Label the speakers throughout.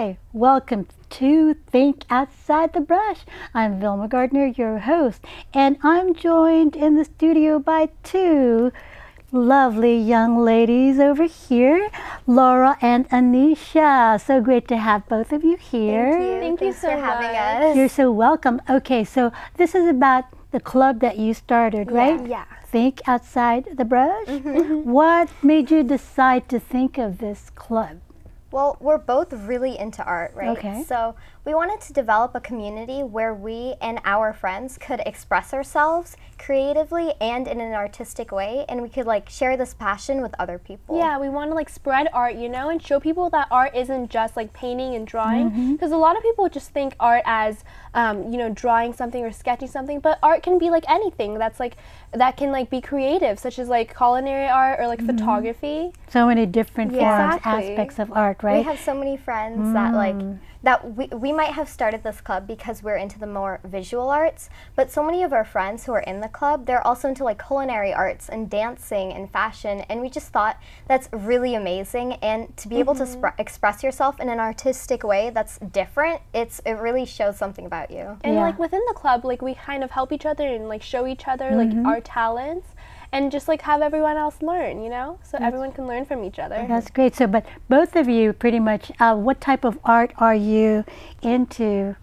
Speaker 1: Hi, welcome to Think Outside the Brush. I'm Vilma Gardiner, your host, and I'm joined in the studio by two lovely young ladies over here, Laura and Anisha. So great to have both of you here.
Speaker 2: Thank you so much for having us.
Speaker 1: You're so welcome. Okay, so this is about the club that you started, right?
Speaker 2: Yeah.
Speaker 1: Think Outside the Brush? What made you decide to think of this club?
Speaker 2: Well, we're both really into art, right?
Speaker 1: Okay.
Speaker 2: So we wanted to develop a community where we and our friends could express ourselves creatively and in an artistic way, and we could like share this passion with other people.
Speaker 3: Yeah, we want to like spread art, you know, and show people that art isn't just like painting and drawing, because a lot of people just think art as, you know, drawing something or sketching something, but art can be like anything that's like, that can like be creative, such as like culinary art or like photography.
Speaker 1: So many different forms,
Speaker 3: Exactly.
Speaker 1: aspects of art, right?
Speaker 2: We have so many friends that like, we might have started this club because we're into the more visual arts, but so many of our friends who are in the club, they're also into like culinary arts and dancing and fashion, and we just thought that's really amazing, and to be able to express yourself in an artistic way that's different, it really shows something about you.
Speaker 3: And like within the club, like we kind of help each other and like show each other like our talents, and just like have everyone else learn, you know, so everyone can learn from each other.
Speaker 1: That's great. So, but both of you pretty much, what type of art are you into?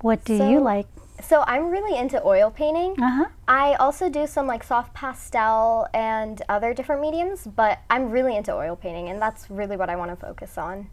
Speaker 1: What do you like?
Speaker 2: So I'm really into oil painting. I also do some like soft pastel and other different mediums, but I'm really into oil painting, and that's really what I want to focus on.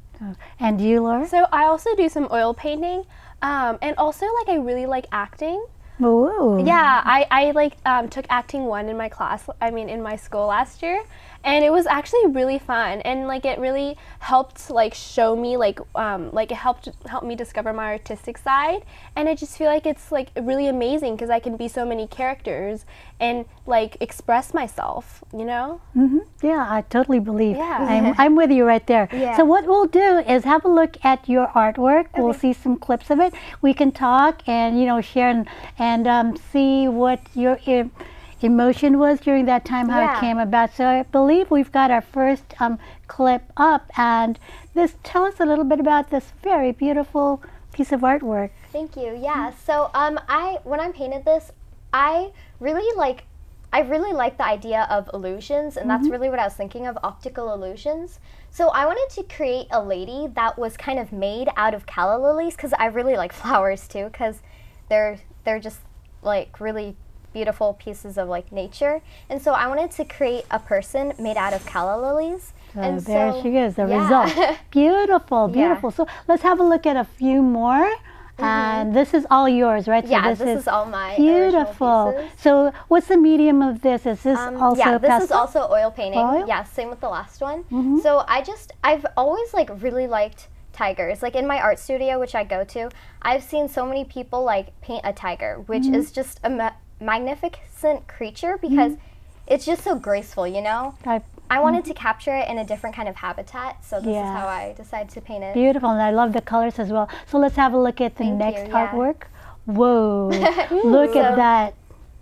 Speaker 1: And you, Laura?
Speaker 3: So I also do some oil painting, and also like I really like acting.
Speaker 1: Ooh.
Speaker 3: Yeah, I like took acting 1 in my class, in my school last year, and it was actually really fun, and like it really helped like show me like it helped me discover my artistic side, and I just feel like it's like really amazing because I can be so many characters and like express myself, you know?
Speaker 1: Yeah, I totally believe.
Speaker 3: Yeah.
Speaker 1: I'm with you right there.
Speaker 2: Yeah.
Speaker 1: So what we'll do is have a look at your artwork. We'll see some clips of it. We can talk and, you know, share and see what your emotion was during that time, how it came about. So I believe we've got our first clip up, and tell us a little bit about this very beautiful piece of artwork.
Speaker 2: Thank you. Yeah. So when I painted this, I really like the idea of illusions, and that's really what I was thinking of, optical illusions. So I wanted to create a lady that was kind of made out of calla lilies, because I really like flowers too, because they're just like really beautiful pieces of like nature. And so I wanted to create a person made out of calla lilies. And
Speaker 1: there she is, the result. Beautiful, beautiful. So let's have a look at a few more. And this is all yours, right? So
Speaker 2: yeah, this is all my
Speaker 1: beautiful.
Speaker 2: Original pieces.
Speaker 1: So what's the medium of this? Is this also
Speaker 2: yeah, this
Speaker 1: pastel?
Speaker 2: is also oil painting.
Speaker 1: Oil?
Speaker 2: Yeah, same with the last one. So I've always like really liked tigers. Like in my art studio, which I go to, I've seen so many people like paint a tiger, which is just a magnificent creature because it's just so graceful, you know? I wanted to capture it in a different kind of habitat, so this is how I decided to paint it.
Speaker 1: Beautiful, and I love the colors as well. So let's have a look at the next artwork. Whoa, look at that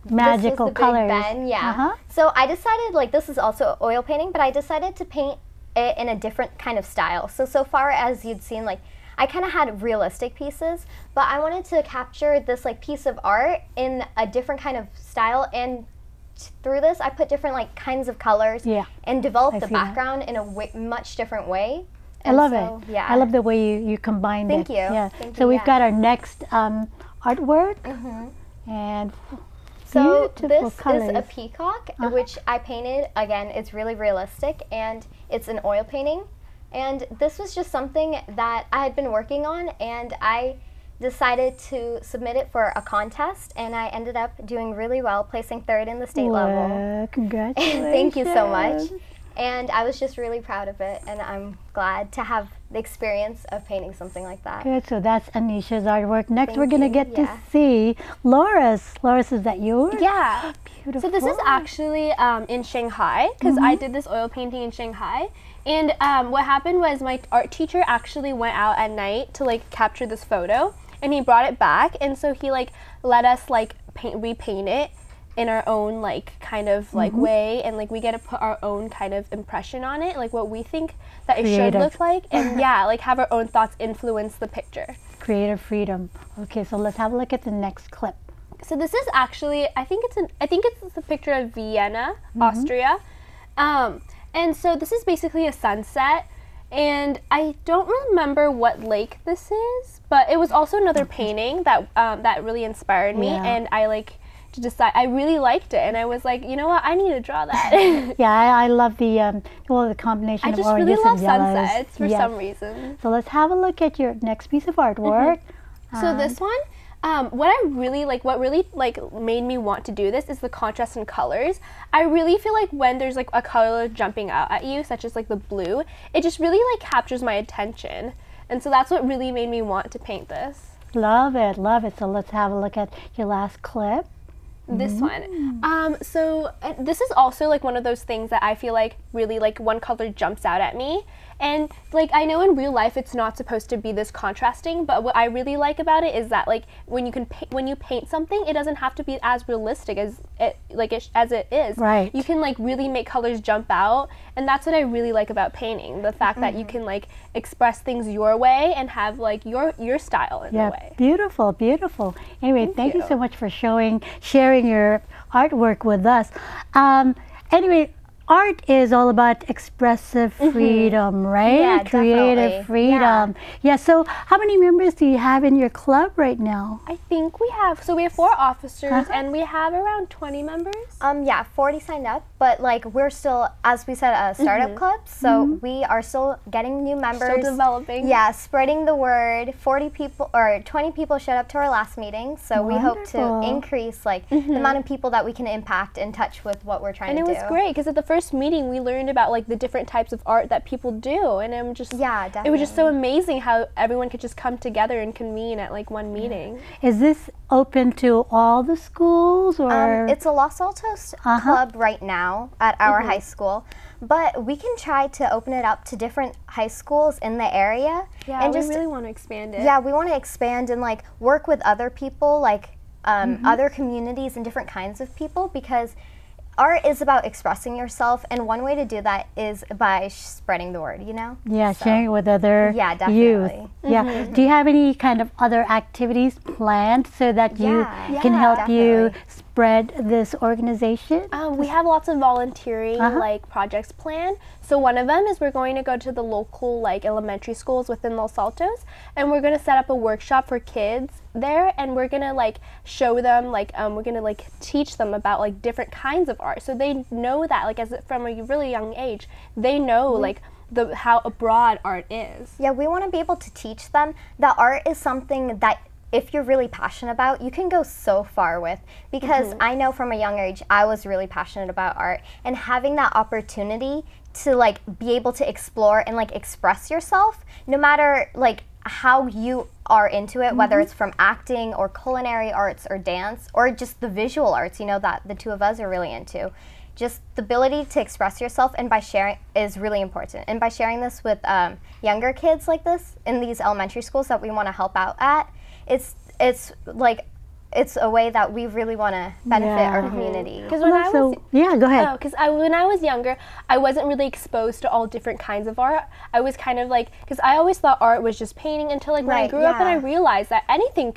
Speaker 1: magical
Speaker 2: this is the
Speaker 1: colors.
Speaker 2: Big Ben, So I decided, like, this is also oil painting, but I decided to paint it in a different kind of style. So far as you'd seen, like, I kind of had realistic pieces, but I wanted to capture this like piece of art in a different kind of style, and through this I put different like kinds of colors and developed the background in a much different way.
Speaker 1: I love it. Yeah, I love the way you combined it.
Speaker 2: Thank you.
Speaker 1: Yeah.
Speaker 2: Thank
Speaker 1: so
Speaker 2: you,
Speaker 1: we've got our next artwork, and
Speaker 2: so
Speaker 1: beautiful
Speaker 2: this
Speaker 1: colors.
Speaker 2: is a peacock, which I painted. Again, it's really realistic, and it's an oil painting. And this was just something that I had been working on, and I decided to submit it for a contest, and I ended up doing really well, placing 3rd in the state level.
Speaker 1: Congratulations.
Speaker 2: Thank you so much. And I was just really proud of it, and I'm glad to have the experience of painting something like that.
Speaker 1: Good, so that's Anisha's artwork. Next we're going to get to see Laura's. Laura's, is that yours?
Speaker 3: Yeah.
Speaker 1: Beautiful.
Speaker 3: So this is actually in Shanghai, because I did this oil painting in Shanghai. And what happened was my art teacher actually went out at night to like capture this photo, and he brought it back, and so he like let us like repaint it in our own like kind of like way, and like we get to put our own kind of impression on it, like what we think that it should look like, and yeah, like have our own thoughts influence the picture. Creative freedom. Okay, so let's have a look at the next clip. So this is actually, I think it's a picture of Vienna, Austria, and so this is basically a sunset. And I don't remember what lake this is, but it was also another painting that that really inspired me, and I I really liked it, and I was like, you know what, I need to draw that. Yeah, I love the the combination of oranges and yellows. I just really love sunsets for some reason. So let's have a look at your next piece of artwork. So this one, what really made me want to do this is the contrast in colors. I really feel like when there's like a color jumping out at you, such as like the blue, it just really like captures my attention. And so that's what really made me want to paint this. Love it, love it. So let's have a look at your last clip. This one. So this is also like one of those things that I feel like really like one color jumps out at me. And like I know in real life it's not supposed to be this contrasting, but what I really like about it is that like when you paint something, it doesn't have to be as realistic as it is. Right. You can like really make colors jump out, and that's what I really like about painting. The fact that you can like express things your way and have like your style in a way. Beautiful, beautiful. Anyway, thank you so much for sharing your artwork with us. Anyway, art is all about expressive freedom, right? Yeah, creative freedom. Yeah. So how many members do you have in your club right now? I think we have 4 officers and we have around 20 members.
Speaker 2: Yeah, 40 signed up, but like we're still, as we said, a startup club, so we are still getting new members.
Speaker 3: Still developing.
Speaker 2: Yeah, spreading the word. 40 people or 20 people showed up to our last meeting, so we hope to increase like the amount of people that we can impact and touch with what we're trying to do.
Speaker 3: And it was great because at the first meeting we learned about like the different types of art that people do, and I'm just it was just so amazing how everyone could just come together and convene at like one meeting.
Speaker 1: Is this open to all the schools, or
Speaker 2: it's a Los Altos club right now at our high school, but we can try to open it up to different high schools in the area.
Speaker 3: Yeah, and we really want to expand it.
Speaker 2: Yeah, we want to expand and like work with other people, like other communities and different kinds of people, because art is about expressing yourself, and one way to do that is by spreading the word, you know?
Speaker 1: Yeah, sharing it with other youth. Yeah. Do you have any kind of other activities planned so that you can help you spread this organization?
Speaker 3: We have lots of volunteering like projects planned. So one of them is we're going to go to the local like elementary schools within Los Altos, and we're going to set up a workshop for kids there, and we're going to like show them like we're going to like teach them about like different kinds of art, so they know that like from a really young age they know like how broad art is.
Speaker 2: Yeah, we want to be able to teach them that art is something that if you're really passionate about, you can go so far with, because I know from a young age I was really passionate about art, and having that opportunity to like be able to explore and like express yourself, no matter like how you are into it, whether it's from acting or culinary arts or dance or just the visual arts, you know, that the two of us are really into. Just the ability to express yourself and by sharing is really important. And by sharing this with younger kids like this in these elementary schools that we want to help out at, it's like it's a way that we really want to benefit our community.
Speaker 3: Because when
Speaker 1: go ahead.
Speaker 3: Because when I was younger, I wasn't really exposed to all different kinds of art. I was kind of like, because I always thought art was just painting until like when I grew up, and I realized that anything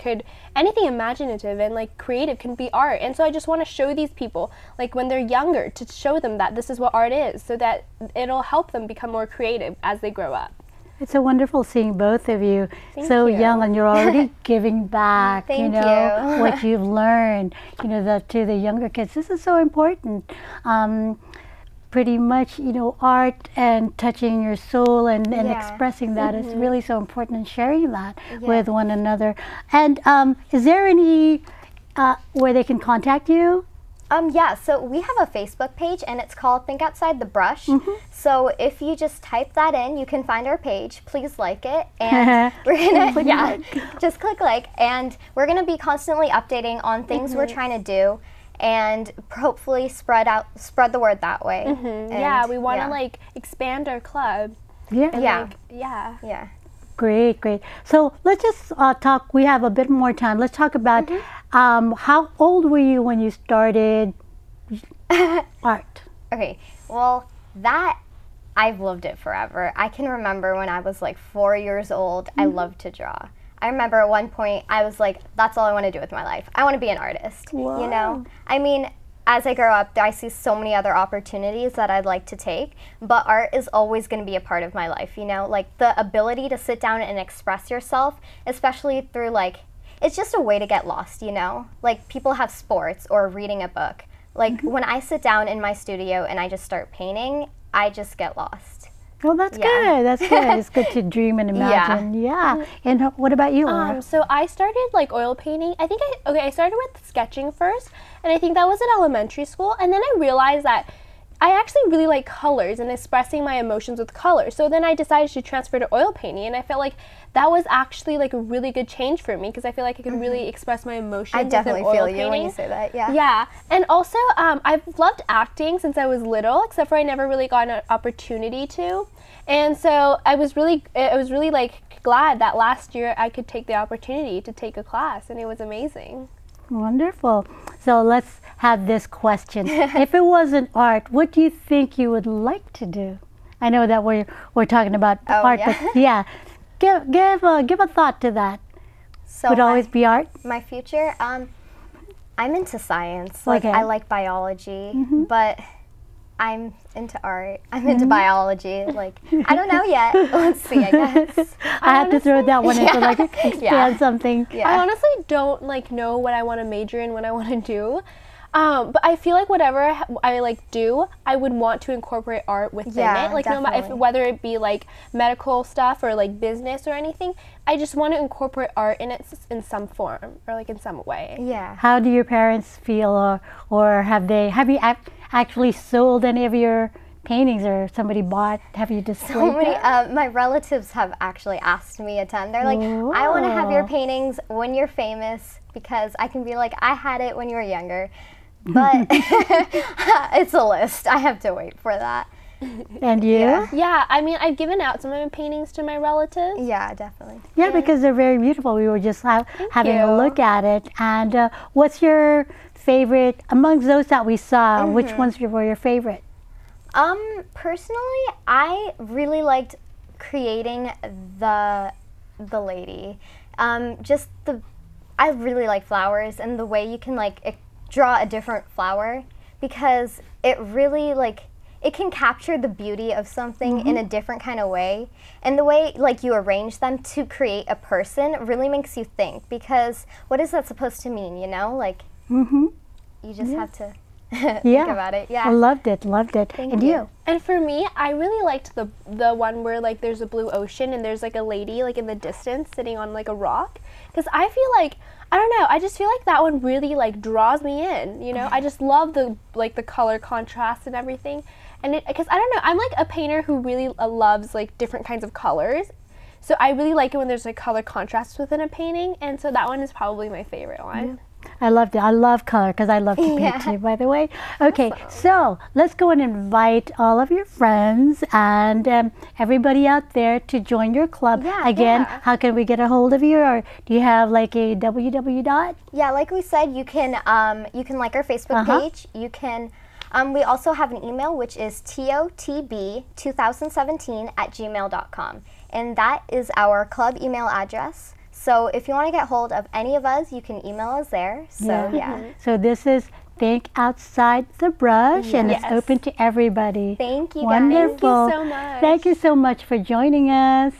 Speaker 3: imaginative and like creative can be art. And so I just want to show these people, like when they're younger, to show them that this is what art is, so that it'll help them become more creative as they grow up.
Speaker 1: It's so wonderful seeing both of you so young, and you're already giving back, you know, what you've learned, you know, to the younger kids. This is so important. Pretty much, you know, art and touching your soul and expressing that is really so important, and sharing that with one another. And is there any where they can contact you?
Speaker 2: Yeah, so we have a Facebook page, and it's called Think Outside the Brush. So if you just type that in, you can find our page. Please like it, and we're gonna just click like, and we're gonna be constantly updating on things we're trying to do, and hopefully spread the word that way.
Speaker 3: Yeah, we want to like expand our club.
Speaker 1: Great, great. So let's just talk. We have a bit more time. Let's talk about how old were you when you started art?
Speaker 2: Okay, well, that, I've loved it forever. I can remember when I was like 4 years old, I loved to draw. I remember at one point I was like, that's all I want to do with my life. I want to be an artist,
Speaker 1: Wow.
Speaker 2: you know? I mean, as I grow up, I see so many other opportunities that I'd like to take, but art is always going to be a part of my life, you know? Like the ability to sit down and express yourself, especially through like, it's just a way to get lost, you know? Like people have sports or reading a book. Like when I sit down in my studio and I just start painting, I just get lost.
Speaker 1: Oh, that's good. That's good. It's good to dream and imagine. Yeah. And what about you, Laura?
Speaker 3: So I started like oil painting. I think I started with sketching first, and I think that was in elementary school. And then I realized that I actually really like colors and expressing my emotions with colors. So then I decided to transfer to oil painting, and I felt like that was actually like a really good change for me because I feel like I could really express my emotions.
Speaker 2: I definitely
Speaker 3: with
Speaker 2: feel
Speaker 3: oil
Speaker 2: you
Speaker 3: painting.
Speaker 2: when you say that. Yeah.
Speaker 3: Yeah, and also I've loved acting since I was little, except for I never really got an opportunity to. And so I was really like glad that last year I could take the opportunity to take a class, and it was amazing.
Speaker 1: Wonderful. So let's have this question. If it wasn't art, what do you think you would like to do? I know that we're talking about art,
Speaker 2: yeah.
Speaker 1: but yeah, give a thought to that.
Speaker 2: So
Speaker 1: Would always be art?
Speaker 2: My future, I'm into science. Like
Speaker 1: Okay.
Speaker 2: I like biology, but I'm into art. I'm into biology. Like I don't know yet. Let's see. I guess.
Speaker 1: I have to throw that one in to like expand something.
Speaker 2: Yeah.
Speaker 3: I honestly don't like know what I want to major in, what I want to do. But I feel like whatever I like do, I would want to incorporate art within
Speaker 2: Yeah,
Speaker 3: it. Like no matter
Speaker 2: definitely.
Speaker 3: whether it be like medical stuff or like business or anything, I just want to incorporate art in it in some form or like in some way.
Speaker 2: Yeah.
Speaker 1: How do your parents feel, or have you actually sold any of your paintings, or somebody bought? Have you displayed
Speaker 2: So many.
Speaker 1: them?
Speaker 2: My relatives have actually asked me a ton. They're like, I want to have your
Speaker 1: Whoa.
Speaker 2: paintings when you're famous because I can be like, I had it when you were younger. But it's a list. I have to wait for that.
Speaker 1: And you?
Speaker 2: Yeah.
Speaker 3: Yeah, I mean, I've given out some of my paintings to my relatives.
Speaker 2: Yeah, definitely.
Speaker 1: Yeah, because they're very beautiful. We were just having a
Speaker 3: you.
Speaker 1: look at it. And what's your favorite, amongst those that we saw, which ones were your favorite?
Speaker 2: Personally, I really liked creating the lady. I really like flowers and the way you can like draw a different flower, because it really like it can capture the beauty of something in a different kind of way, and the way like you arrange them to create a person really makes you think, because what is that supposed to mean, you know? Like you just have to think about it. Yeah.
Speaker 1: I loved it.
Speaker 2: Thank
Speaker 1: and
Speaker 2: you.
Speaker 3: And for me, I really liked the one where like there's a blue ocean and there's like a lady like in the distance sitting on like a rock, because I feel like, I don't know, I just feel like that one really like draws me in, you know? I just love the color contrast and everything. And because I don't know, I'm like a painter who really loves like different kinds of colors. So I really like it when there's like color contrast within a painting, and so that one is probably my favorite one.
Speaker 1: I loved it. I love color because I love to paint too, by the way. Okay, so let's go and invite all of your friends and everybody out there to join your club. Again, how can we get a hold of you, or do you have like a www?
Speaker 2: Yeah, like we said, you can like our Facebook page. You can. We also have an email, which is totb2017@gmail.com, and that is our club email address. So if you want to get hold of any of us, you can email us there. So
Speaker 1: So this is Think Outside the Brush, and it's open to everybody.
Speaker 2: Thank you, guys.
Speaker 1: Wonderful.
Speaker 3: Thank you so much.
Speaker 1: Thank you so much for joining us.